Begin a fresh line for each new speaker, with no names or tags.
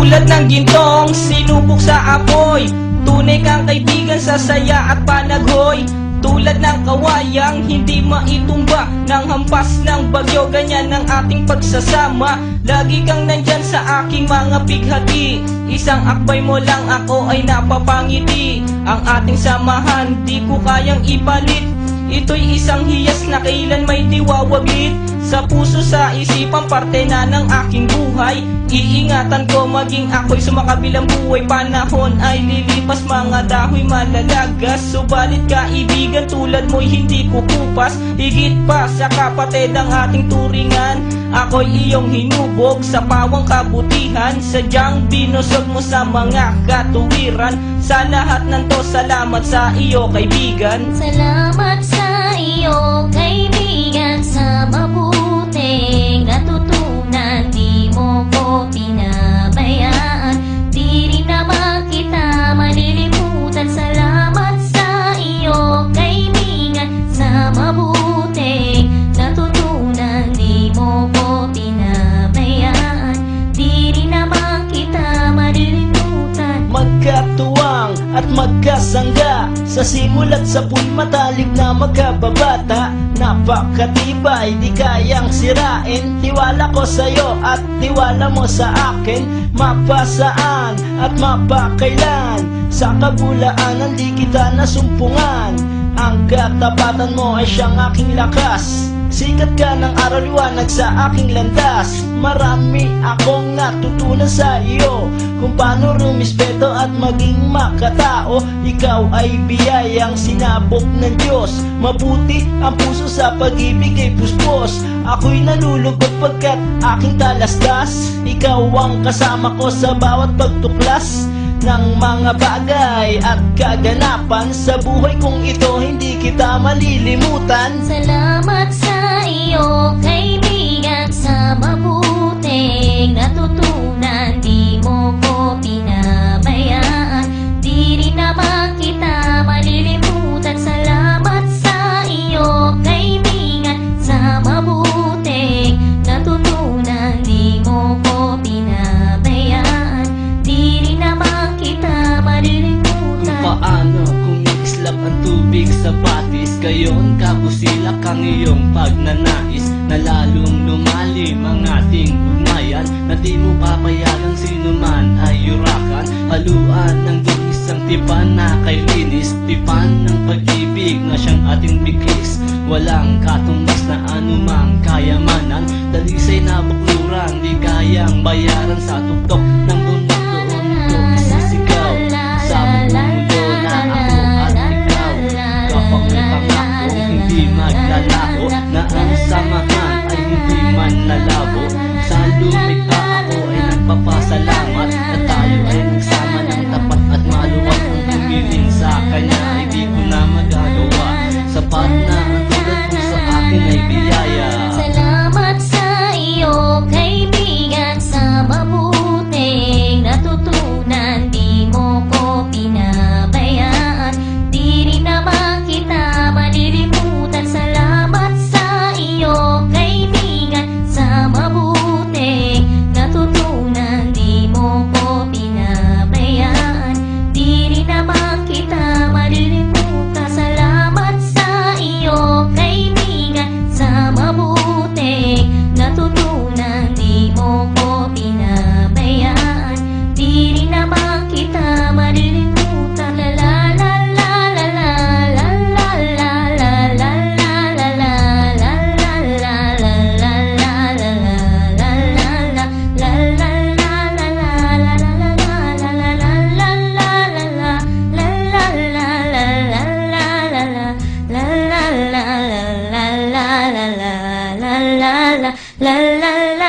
Tulad ng gintong sinubok sa apoy, tunay kang kaibigan sa saya at panaghoy. Tulad ng kawayang hindi maitumba ng hampas ng bagyo, ganyan ang ating pagsasama. Lagi kang nandyan sa aking mga bighati, isang akbay mo lang ako ay napapangiti. Ang ating samahan di ko kayang ipalit, ito'y isang hiyas na kailan may diwawaglit. Sa puso, sa isipan, parte na ng aking buhay. Iingatan ko maging ako'y sumakabilang buhay. Panahon ay lilipas, mga dahoy malalagas. Subalit kaibigan tulad mo'y hindi kukupas. Higit pa sa kapatid ang ating turingan, ako'y iyong hinubog sa pawang kabutihan. Sadyang binusog mo sa mga katuwiran. Sa lahat ng to, salamat sa iyo kaibigan.
Salamat sa iyo kaibigan, sa mabuting natutunan. Di mo ko pinabayaan, di rin naman kita malilimutan. Salamat sa iyo kaibigan, sa mabuting natutunan. Di mo ko pinabayaan, di rin naman kita malilimutan.
Magkatuwang at magkasangga, sa simulat sa po'y matalik na magkababata. Napakatibay, di kayang sirain. Tiwala ko sa'yo at tiwala mo sa akin. Mapasaan at mapakailan, sa kabulaanan di kita nasumpungan. Ang katapatan mo ay siyang aking lakas. Sikat ka ng araw, liwanag sa aking landas. Marami akong natutunan sa iyo, kung paano rumispeto at maging makatao. Ikaw ay biyayang sinabok ng Diyos. Mabuti ang puso, sa pag-ibig ay puspos. Ako'y nalulugod pagkat aking talastas. Ikaw ang kasama ko sa bawat pagtuklas ng mga bagay at kaganapan. Sa buhay kong ito hindi kita malilimutan.
Salamat sa iyo kaibigan, sa mabuting natutunan. Di mo ko pinabayaan, di rin naman kita malilimutan. Salamat sa iyo kaibigan, sa mabuting natutunan. Di mo ko pinabayaan, di rin naman kita malilimutan.
Paano kung islap ang tubig sa batis, gayon kabusilak ang iyong pagnanais, na lalong lumalim ang ating ugnayan, na di mo papayagang sino man ay yurakan. Haluan ng dungis ang tipan na kay linis, tipan ng pag-ibig na siyang ating biglis. Walang katumbas na anumang kayamanan, dalisay na bukluran di kayang bayaran. Sa tuktok ng bundok doon ko isisigaw, sa mundo na ako at ikaw. Kapag may pangako hindi maglalaho, na ang samahan ay hindi man lalabo. Sa lumikha ako ay nagpapasalamat, na tayo ay nagsama ng tapat at maluwag. Kung humiling sa kanya ay di ko na magagawa, sapat na ang tulad mo sa akin ay biyaya.
Salamat sa iyo kaibigan, sa mabuting natutunan. Di mo ko pinabayaan, di rin naman kita malilimutan. Salamat sa iyo kaibigan, sa mabuting natutunan. Di mo ko pinabayaan, di rin naman kita malilimutan. Salamat sa iyo kaibigan, sa mabuting natutunan. Di mo ko pinabayaan, di rin naman kita malilimutan. La la la la la la la la la la la la la la la la la